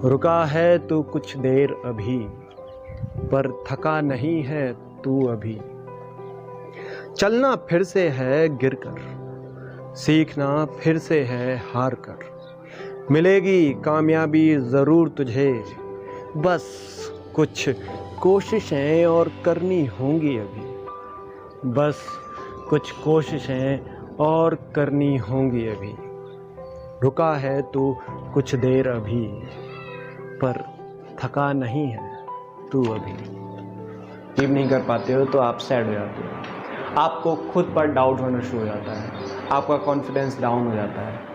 रुका है तू कुछ देर अभी, पर थका नहीं है तू अभी। चलना फिर से है गिरकर, सीखना फिर से है हार कर। मिलेगी कामयाबी ज़रूर तुझे, बस कुछ कोशिशें और करनी होंगी अभी। बस कुछ कोशिशें और करनी होंगी अभी। रुका है तू कुछ देर अभी, पर थका नहीं है तू अभी। अचीव नहीं कर पाते हो तो आप सैड हो जाते हो, आपको खुद पर डाउट होना शुरू हो जाता है, आपका कॉन्फिडेंस डाउन हो जाता है।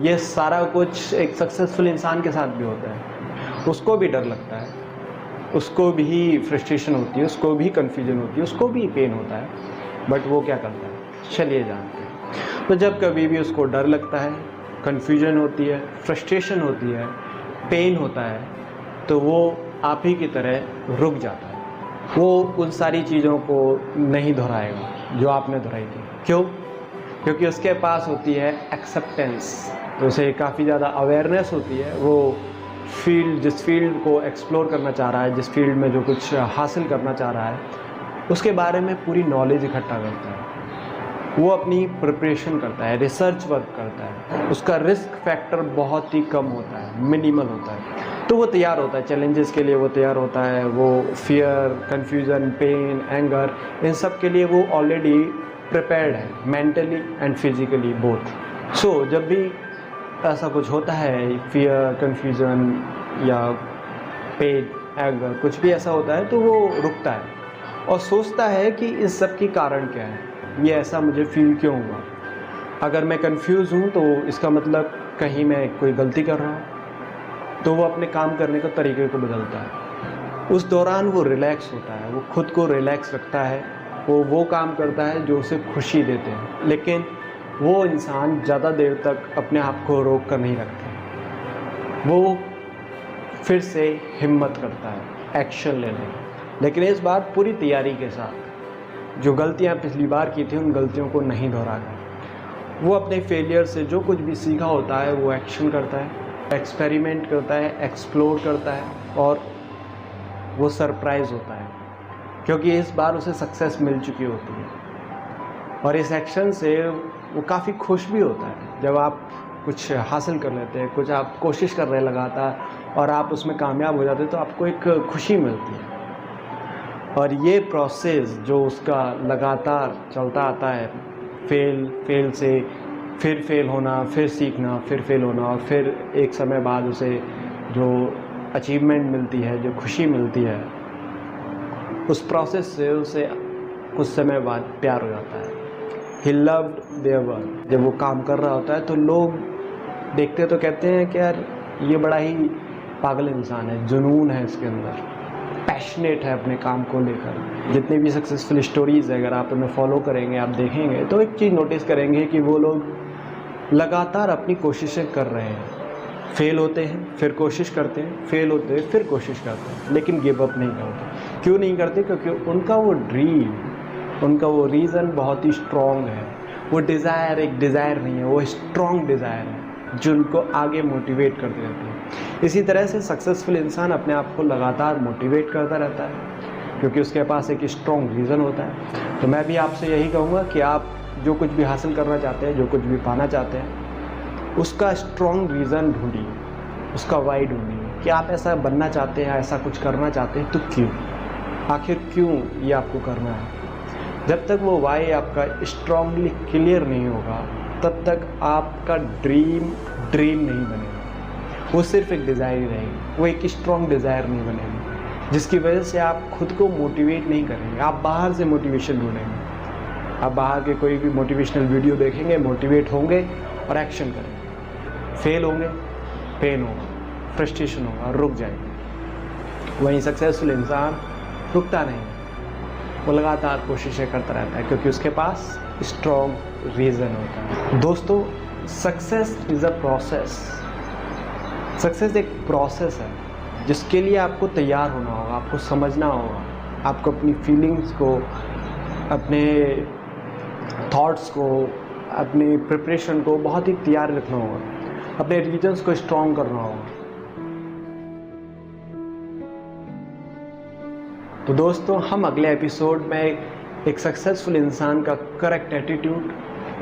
ये सारा कुछ एक सक्सेसफुल इंसान के साथ भी होता है। उसको भी डर लगता है, उसको भी फ्रस्ट्रेशन होती है, उसको भी कन्फ्यूजन होती है, उसको भी पेन होता है, बट वो क्या करता है, चलिए जानते हैं। तो जब कभी भी उसको डर लगता है, कन्फ्यूजन होती है, फ्रस्ट्रेशन होती है, पेन होता है, तो वो आप ही की तरह रुक जाता है। वो उन सारी चीज़ों को नहीं दोहराएगा जो आपने दोहराई थी। क्यों? क्योंकि उसके पास होती है एक्सेप्टेंस, तो उसे काफ़ी ज़्यादा अवेयरनेस होती है। वो जिस फील्ड को एक्सप्लोर करना चाह रहा है, जिस फील्ड में जो कुछ हासिल करना चाह रहा है, उसके बारे में पूरी नॉलेज इकट्ठा करता है। वो अपनी प्रिपरेशन करता है, रिसर्च वर्क करता है, उसका रिस्क फैक्टर बहुत ही कम होता है, मिनिमल होता है। तो वो तैयार होता है चैलेंजेस के लिए, वो तैयार होता है। वो फियर, कन्फ्यूज़न, पेन, एंगर, इन सब के लिए वो ऑलरेडी प्रिपेयर्ड है, मेंटली एंड फिजिकली बोथ। सो जब भी ऐसा कुछ होता है, फियर, कन्फ्यूज़न या पेन, एंगर, कुछ भी ऐसा होता है, तो वो रुकता है और सोचता है कि इस सब की कारण क्या है, ये ऐसा मुझे फील क्यों हुआ। अगर मैं कंफ्यूज हूँ तो इसका मतलब कहीं मैं कोई गलती कर रहा हूँ। तो वो अपने काम करने के तरीके को बदलता है। उस दौरान वो रिलैक्स होता है, वो खुद को रिलैक्स रखता है, वो काम करता है जो उसे खुशी देते हैं। लेकिन वो इंसान ज़्यादा देर तक अपने आप को रोक कर नहीं रखता, वो फिर से हिम्मत करता है एक्शन लेने की, लेकिन इस बार पूरी तैयारी के साथ। जो गलतियां पिछली बार की थी, उन गलतियों को नहीं दोहराकर। वो अपने फेलियर से जो कुछ भी सीखा होता है वो एक्शन करता है, एक्सपेरिमेंट करता है, एक्सप्लोर करता है, और वो सरप्राइज़ होता है क्योंकि इस बार उसे सक्सेस मिल चुकी होती है। और इस एक्शन से वो काफ़ी खुश भी होता है। जब आप कुछ हासिल कर लेते हैं, कुछ आप कोशिश कर रहे हैं लगातार, और आप उसमें कामयाब हो जाते हैं, तो आपको एक खुशी मिलती है। और ये प्रोसेस जो उसका लगातार चलता आता है, फेल से फिर फेल होना, फिर सीखना, फिर फेल होना, और फिर एक समय बाद उसे जो अचीवमेंट मिलती है, जो खुशी मिलती है, उस प्रोसेस से उसे कुछ समय बाद प्यार हो जाता है। He loved their work. जब वो काम कर रहा होता है तो लोग देखते तो कहते हैं कि यार ये बड़ा ही पागल इंसान है, जुनून है इसके अंदर, पैशनेट है अपने काम को लेकर। जितनी भी सक्सेसफुल स्टोरीज़ है, अगर आप उन्हें फॉलो करेंगे, आप देखेंगे, तो एक चीज़ नोटिस करेंगे कि वो लोग लगातार अपनी कोशिशें कर रहे हैं। फेल होते हैं, फिर कोशिश करते हैं, फेल होते हैं, फिर कोशिश करते हैं, लेकिन गिव अप नहीं करते। क्यों नहीं करते? क्योंकि उनका वो ड्रीम, उनका वो रीज़न बहुत ही स्ट्रॉन्ग है। वो डिज़ायर एक डिज़ायर नहीं है, वो स्ट्रॉन्ग डिज़ायर है जो उनको आगे मोटिवेट करते रहते हैं। इसी तरह से सक्सेसफुल इंसान अपने आप को लगातार मोटिवेट करता रहता है क्योंकि उसके पास एक स्ट्रॉन्ग रीज़न होता है। तो मैं भी आपसे यही कहूँगा कि आप जो कुछ भी हासिल करना चाहते हैं, जो कुछ भी पाना चाहते हैं, उसका स्ट्रॉन्ग रीज़न ढूंढिए, उसका वाई ढूंढिए कि आप ऐसा बनना चाहते हैं, ऐसा कुछ करना चाहते हैं, तो क्यों, आखिर क्यों ये आपको करना है। जब तक वो वाई आपका स्ट्रॉन्गली क्लियर नहीं होगा, तब तक आपका ड्रीम नहीं बनेगा। वो सिर्फ एक डिज़ायर ही रहेगी, वो एक स्ट्रॉन्ग डिज़ायर नहीं बनेगी, जिसकी वजह से आप खुद को मोटिवेट नहीं करेंगे। आप बाहर से मोटिवेशन ढूंढेंगे, आप बाहर के कोई भी मोटिवेशनल वीडियो देखेंगे, मोटिवेट होंगे और एक्शन करेंगे। फेल होंगे, पेन होगा, फ्रस्ट्रेशन होगा और रुक जाएंगे। वहीं सक्सेसफुल इंसान रुकता नहीं, वो लगातार कोशिशें करता रहता है क्योंकि उसके पास स्ट्रॉन्ग रीज़न होता है। दोस्तों, success is a process. Success एक प्रोसेस है जिसके लिए आपको तैयार होना होगा, आपको समझना होगा, आपको अपनी फीलिंग्स को, अपने थॉट्स को, अपनी प्रिपरेशन को बहुत ही तैयार रखना होगा। अपने रीजन्स को स्ट्रॉन्ग करना होगा। तो दोस्तों, हम अगले एपिसोड में एक सक्सेसफुल इंसान का करेक्ट एटीट्यूड,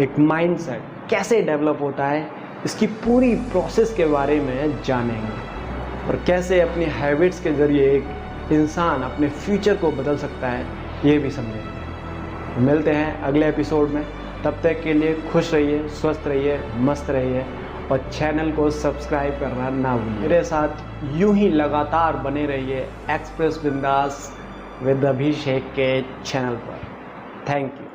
एक माइंडसेट कैसे डेवलप होता है, इसकी पूरी प्रोसेस के बारे में जानेंगे और कैसे अपनी हैबिट्स के ज़रिए एक इंसान अपने फ्यूचर को बदल सकता है, ये भी समझेंगे। मिलते हैं अगले एपिसोड में। तब तक के लिए खुश रहिए, स्वस्थ रहिए, मस्त रहिए और चैनल को सब्सक्राइब करना ना भूलिए। मेरे साथ यूं ही लगातार बने रहिए एक्सप्रेस बिंदास विद अभिषेक के चैनल पर। Thank you.